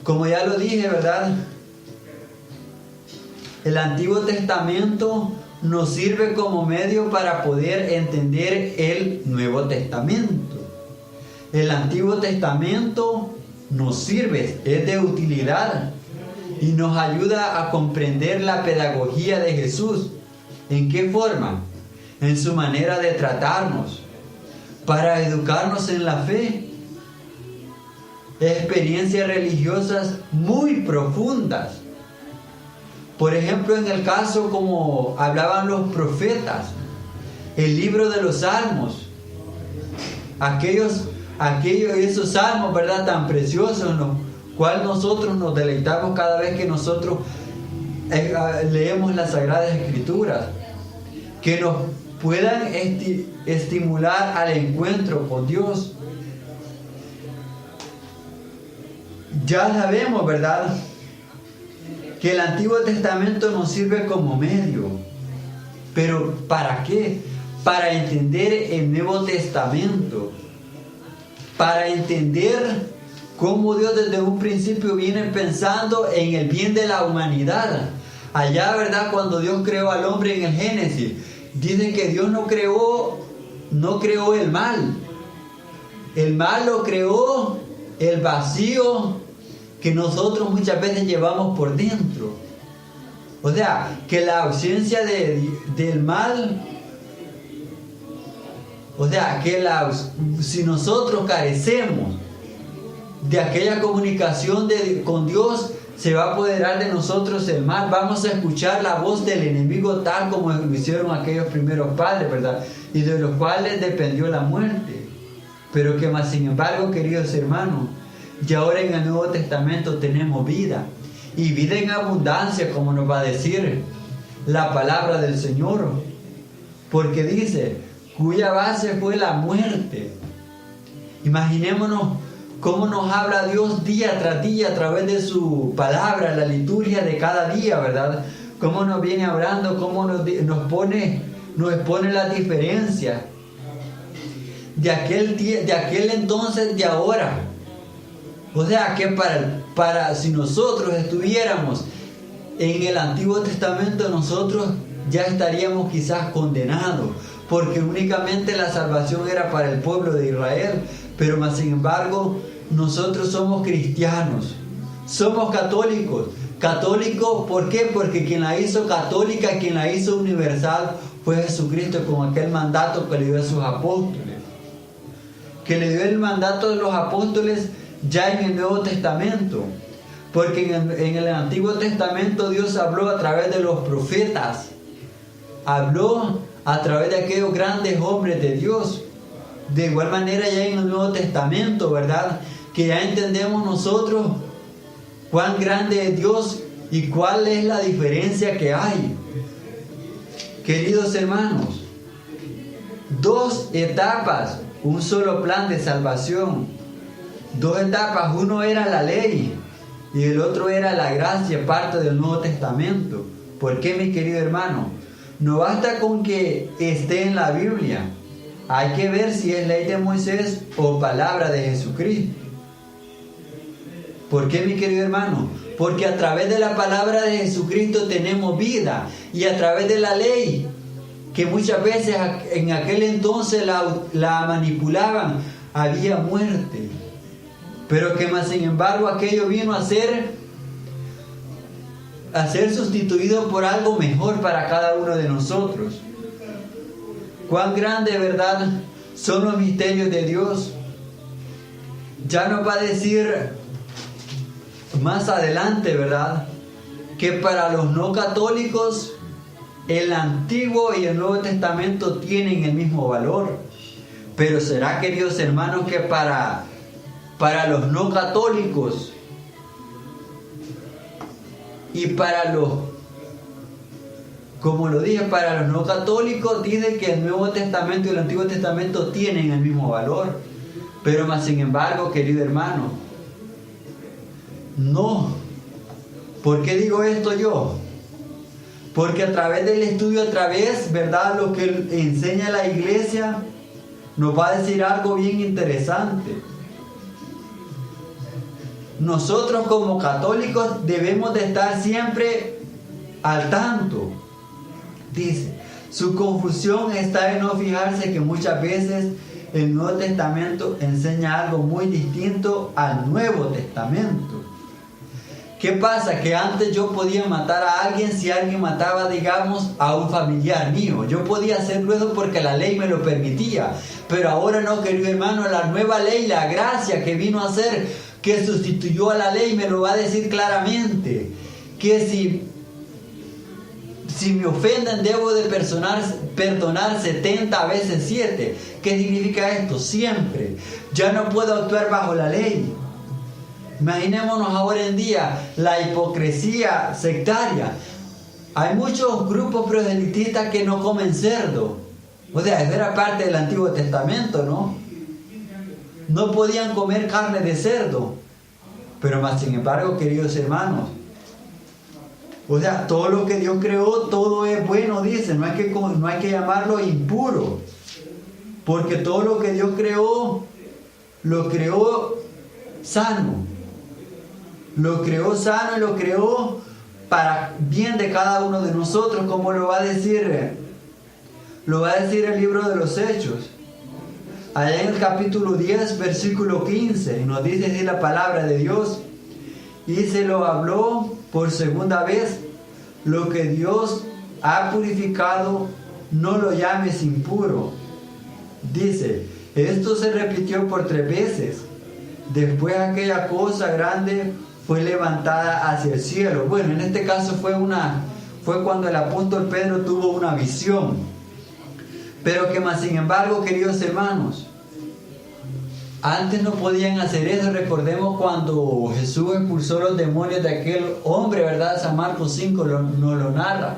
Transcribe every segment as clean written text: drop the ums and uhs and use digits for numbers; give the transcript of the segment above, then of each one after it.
Como ya lo dije, ¿verdad? El Antiguo Testamento nos sirve como medio para poder entender el Nuevo Testamento. El Antiguo Testamento nos sirve, es de utilidad y nos ayuda a comprender la pedagogía de Jesús. ¿En qué forma? En su manera de tratarnos, para educarnos en la fe. Experiencias religiosas muy profundas. Por ejemplo, en el caso como hablaban los profetas, el libro de los Salmos, esos salmos, ¿verdad?, tan preciosos, en los cuales nosotros nos deleitamos cada vez que nosotros leemos las Sagradas Escrituras, que nos puedan estimular al encuentro con Dios. Ya sabemos, ¿verdad?, que el Antiguo Testamento nos sirve como medio. ¿Pero para qué? Para entender el Nuevo Testamento. Para entender cómo Dios desde un principio viene pensando en el bien de la humanidad. Allá, ¿verdad?, cuando Dios creó al hombre en el Génesis, dicen que Dios no creó el mal. El mal lo creó el vacío que nosotros muchas veces llevamos por dentro. O sea, que la ausencia del mal, o sea, que si nosotros carecemos de aquella comunicación con Dios, se va a apoderar de nosotros el mal. Vamos a escuchar la voz del enemigo tal como lo hicieron aquellos primeros padres, ¿verdad? Y de los cuales dependió la muerte. Pero que más sin embargo, queridos hermanos, y ahora en el Nuevo Testamento tenemos vida, y vida en abundancia, como nos va a decir la palabra del Señor, porque dice, cuya base fue la muerte. Imaginémonos cómo nos habla Dios día tras día a través de su palabra, la liturgia de cada día, ¿verdad? Cómo nos viene hablando, cómo nos expone la diferencia de aquel entonces de ahora. O sea que para si nosotros estuviéramos en el Antiguo Testamento, nosotros ya estaríamos quizás condenados, porque únicamente la salvación era para el pueblo de Israel. Pero más sin embargo, nosotros somos cristianos, somos católicos. Católicos, ¿por qué? Porque quien la hizo católica, quien la hizo universal, fue Jesucristo, con aquel mandato que le dio a sus apóstoles. Que le dio el mandato de los apóstoles ya en el Nuevo Testamento, porque en el Antiguo Testamento Dios habló a través de los profetas, habló a través de aquellos grandes hombres de Dios. De igual manera ya en el Nuevo Testamento, ¿verdad?, que ya entendemos nosotros cuán grande es Dios y cuál es la diferencia que hay. Queridos hermanos, dos etapas, un solo plan de salvación. Dos etapas, uno era la ley y el otro era la gracia, parte del Nuevo Testamento. ¿Por qué, mi querido hermano? No basta con que esté en la Biblia, hay que ver si es ley de Moisés o palabra de Jesucristo. ¿Por qué, mi querido hermano? Porque a través de la palabra de Jesucristo tenemos vida, y a través de la ley, que muchas veces en aquel entonces la manipulaban, había muerte. Pero que más sin embargo aquello vino a ser sustituido por algo mejor para cada uno de nosotros. Cuán grande, ¿verdad?, son los misterios de Dios. Ya nos va a decir más adelante, ¿verdad?, que para los no católicos el Antiguo y el Nuevo Testamento tienen el mismo valor. Pero será, queridos hermanos, que para los no católicos y como lo dije, para los no católicos dice que el Nuevo Testamento y el Antiguo Testamento tienen el mismo valor. Pero más sin embargo, querido hermano, no. ¿Por qué digo esto yo? Porque a través del estudio, ¿verdad?, lo que enseña la Iglesia, nos va a decir algo bien interesante. nosotros como católicos debemos de estar siempre al tanto. Dice, su confusión está en no fijarse que muchas veces el Nuevo Testamento enseña algo muy distinto al Nuevo Testamento. ¿Qué pasa? Que antes yo podía matar a alguien si alguien mataba, digamos, a un familiar mío. Yo podía hacerlo eso porque la ley me lo permitía. Pero ahora no, querido hermano, la nueva ley, la gracia que vino a hacer, que sustituyó a la ley, me lo va a decir claramente. Que si me ofenden, debo de perdonar 70 veces 7. ¿Qué significa esto? Siempre. Ya no puedo actuar bajo la ley. Imaginémonos ahora en día la hipocresía sectaria. Hay muchos grupos proselitistas que no comen cerdo. O sea, eso era parte del Antiguo Testamento, ¿no? No podían comer carne de cerdo. Pero más sin embargo, queridos hermanos, o sea, todo lo que Dios creó, todo es bueno, dice. No hay que llamarlo impuro. Porque todo lo que Dios creó, lo creó sano. Lo creó sano y lo creó para bien de cada uno de nosotros, como lo va a decir el libro de los Hechos. Allá en el capítulo 10, versículo 15, y nos dice así la palabra de Dios. Y se lo habló por segunda vez: lo que Dios ha purificado, no lo llames impuro. Dice, esto se repitió por 3 veces. Después aquella cosa grande fue levantada hacia el cielo. Bueno, en este caso fue cuando el apóstol Pedro tuvo una visión. Pero que más sin embargo, queridos hermanos, antes no podían hacer eso. Recordemos cuando Jesús expulsó los demonios de aquel hombre, ¿verdad? San Marcos 5 nos lo narra.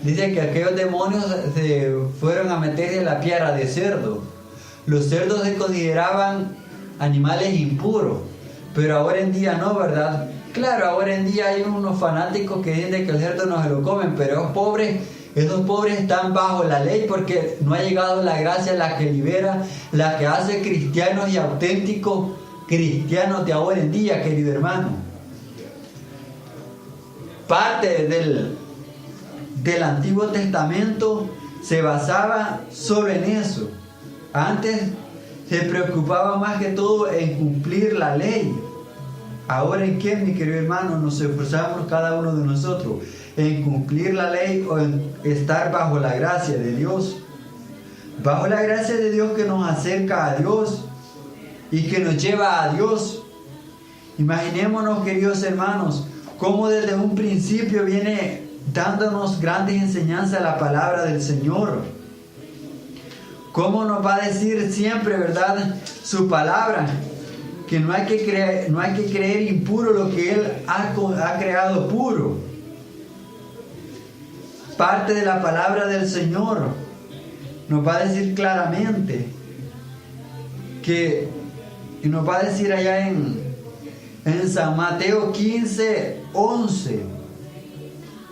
Dice que aquellos demonios se fueron a meterse en la piara de cerdo. Los cerdos se consideraban animales impuros, pero ahora en día no, ¿verdad? Claro, ahora en día hay unos fanáticos que dicen que el cerdo no se lo comen, pero esos pobres están bajo la ley porque no ha llegado la gracia, la que libera, la que hace cristianos y auténticos cristianos de ahora en día, querido hermano. Parte del Antiguo Testamento se basaba solo en eso. Antes se preocupaba más que todo en cumplir la ley. Ahora, ¿en qué, mi querido hermano, nos esforzamos cada uno de nosotros? ¿En cumplir la ley o en estar bajo la gracia de Dios? Bajo la gracia de Dios que nos acerca a Dios y que nos lleva a Dios. Imaginémonos, queridos hermanos, cómo desde un principio viene dándonos grandes enseñanzas la palabra del Señor. ¿Cómo nos va a decir siempre, verdad, su palabra? Que no hay que creer impuro lo que Él ha creado puro. Parte de la palabra del Señor nos va a decir claramente y nos va a decir allá en San Mateo 15, 11,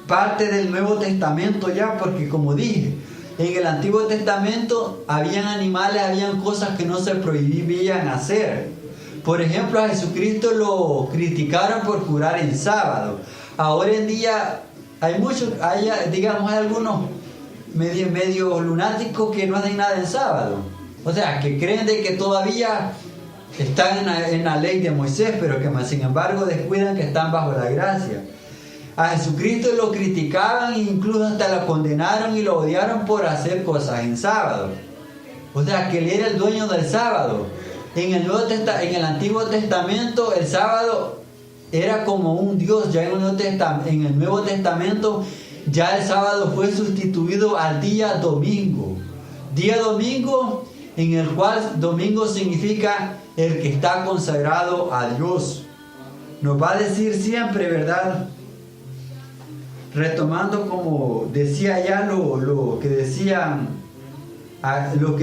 parte del Nuevo Testamento ya, porque como dije, en el Antiguo Testamento habían animales, habían cosas que no se prohibían hacer. Por ejemplo, a Jesucristo lo criticaron por curar en sábado. Ahora en día hay algunos medio lunáticos que no hacen nada en sábado. O sea, que creen de que todavía están en la ley de Moisés, pero que más sin embargo descuidan que están bajo la gracia. A Jesucristo lo criticaban e incluso hasta lo condenaron y lo odiaron por hacer cosas en sábado. O sea, que Él era el dueño del sábado. En el Antiguo Testamento el sábado era como un Dios. Ya en el Nuevo Testamento ya el sábado fue sustituido al día domingo. Día domingo en el cual domingo significa el que está consagrado a Dios. Nos va a decir siempre, ¿verdad? Retomando como decía ya lo que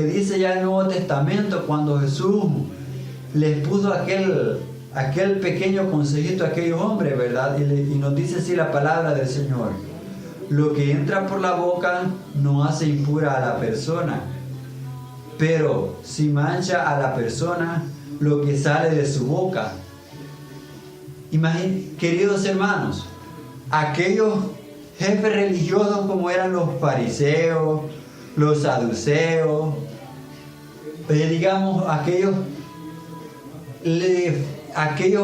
dice ya el Nuevo Testamento, cuando Jesús les puso aquel pequeño consejito a aquellos hombres, ¿verdad? Y nos dice así la palabra del Señor: lo que entra por la boca no hace impura a la persona, pero si mancha a la persona lo que sale de su boca. queridos hermanos, aquellos jefes religiosos como eran los fariseos, los saduceos, digamos aquellos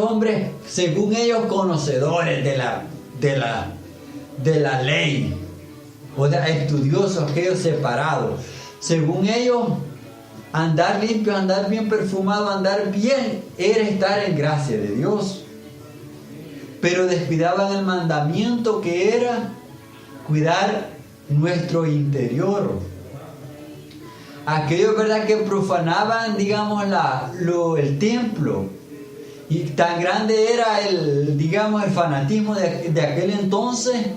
hombres, según ellos, conocedores de la ley, o sea, estudiosos, aquellos separados, según ellos, andar limpio, andar bien perfumado, andar bien, era estar en gracia de Dios. Pero descuidaban el mandamiento que era cuidar nuestro interior. Aquellos, ¿verdad?, que profanaban, digamos, el templo. Y tan grande era el fanatismo de aquel entonces,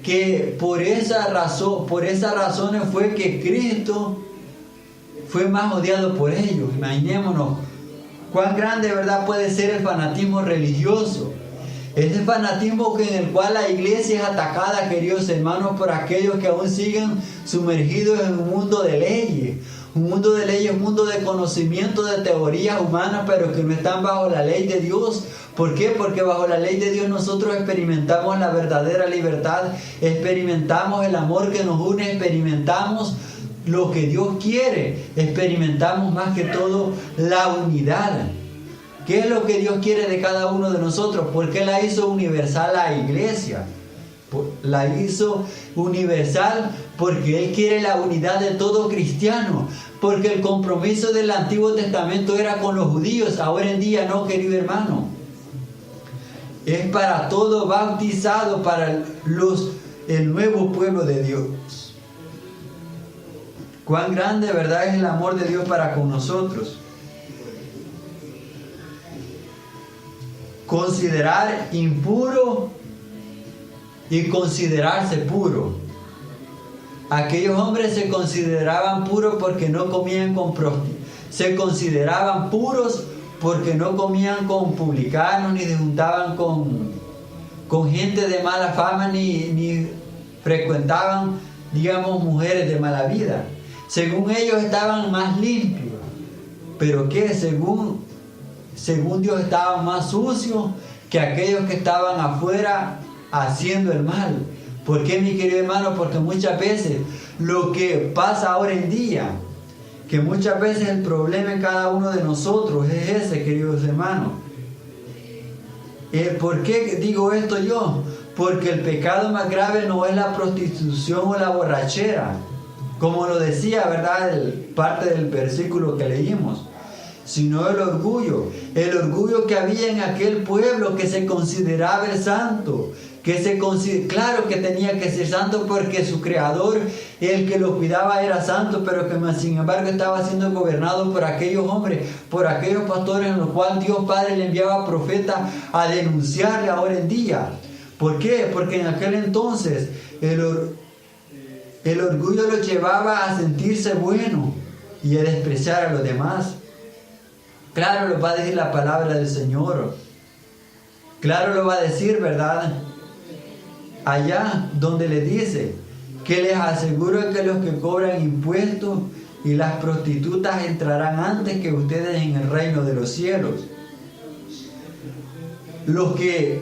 que por esas razones fue que Cristo fue más odiado por ellos. Imaginémonos cuán grande, ¿verdad?, puede ser el fanatismo religioso. Ese fanatismo en el cual la iglesia es atacada, queridos hermanos, por aquellos que aún siguen sumergidos en un mundo de leyes. Un mundo de leyes, un mundo de conocimiento de teorías humanas, pero que no están bajo la ley de Dios. ¿Por qué? Porque bajo la ley de Dios nosotros experimentamos la verdadera libertad, experimentamos el amor que nos une, experimentamos lo que Dios quiere, experimentamos más que todo la unidad. ¿Qué es lo que Dios quiere de cada uno de nosotros? ¿Por qué la hizo universal la iglesia? La hizo universal porque Él quiere la unidad de todo cristiano. Porque el compromiso del Antiguo Testamento era con los judíos, ahora en día no, querido hermano. Es para todo bautizado, para el nuevo pueblo de Dios. Cuán grande, ¿verdad?, es el amor de Dios para con nosotros. Considerar impuro y considerarse puro. Aquellos hombres se consideraban puros porque no comían con prostitutas. Se consideraban puros porque no comían con publicanos, ni se juntaban con gente de mala fama, ni frecuentaban, digamos, mujeres de mala vida. Según ellos estaban más limpios. ¿Pero qué? Según Dios estaban más sucios que aquellos que estaban afuera haciendo el mal. ¿Por qué, mi querido hermano? Porque muchas veces lo que pasa ahora en día, que muchas veces el problema en cada uno de nosotros es ese, queridos hermanos. ¿Por qué digo esto yo? Porque el pecado más grave no es la prostitución o la borrachera, como lo decía, ¿verdad?, parte del versículo que leímos, sino el orgullo que había en aquel pueblo que se consideraba el santo, claro que tenía que ser santo porque su creador, el que lo cuidaba, era santo, pero que sin embargo estaba siendo gobernado por aquellos hombres, por aquellos pastores, en los cuales Dios Padre le enviaba profetas a denunciarle ahora en día. ¿Por qué? Porque en aquel entonces el orgullo lo llevaba a sentirse bueno y a despreciar a los demás. Claro lo va a decir la palabra del Señor. Claro lo va a decir, ¿verdad? Allá donde le dice que les aseguro que los que cobran impuestos y las prostitutas entrarán antes que ustedes en el reino de los cielos. Los que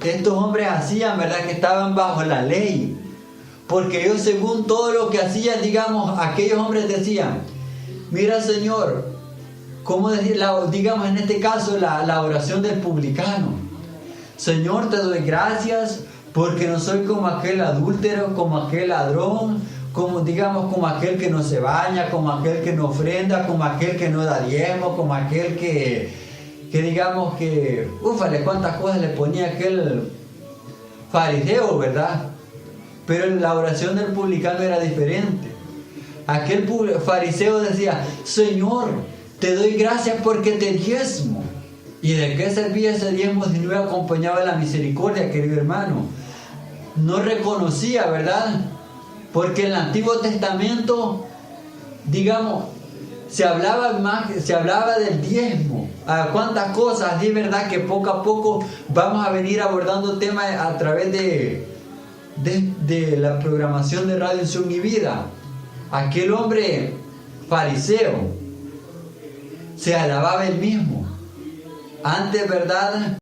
estos hombres hacían, ¿verdad?, que estaban bajo la ley. Porque ellos, según todo lo que hacían, digamos, aquellos hombres decían: mira, Señor, ¿cómo decir? Digamos en este caso la oración del publicano. Señor, te doy gracias porque no soy como aquel adúltero, como aquel ladrón, como aquel que no se baña, como aquel que no ofrenda, como aquel que no da diezmo, como aquel que digamos que, úfale, cuántas cosas le ponía aquel fariseo, ¿verdad? Pero la oración del publicano era diferente. Aquel fariseo decía: Señor, te doy gracias porque te diezmo. ¿Y de qué servía ese diezmo si no iba acompañado de la misericordia, querido hermano? No reconocía, ¿verdad? Porque en el Antiguo Testamento, digamos, se hablaba del diezmo. ¿A cuántas cosas? Es verdad que poco a poco vamos a venir abordando temas a través de la programación de Radio Unción y Vida. Aquel hombre fariseo se alababa él mismo. Antes, ¿verdad?,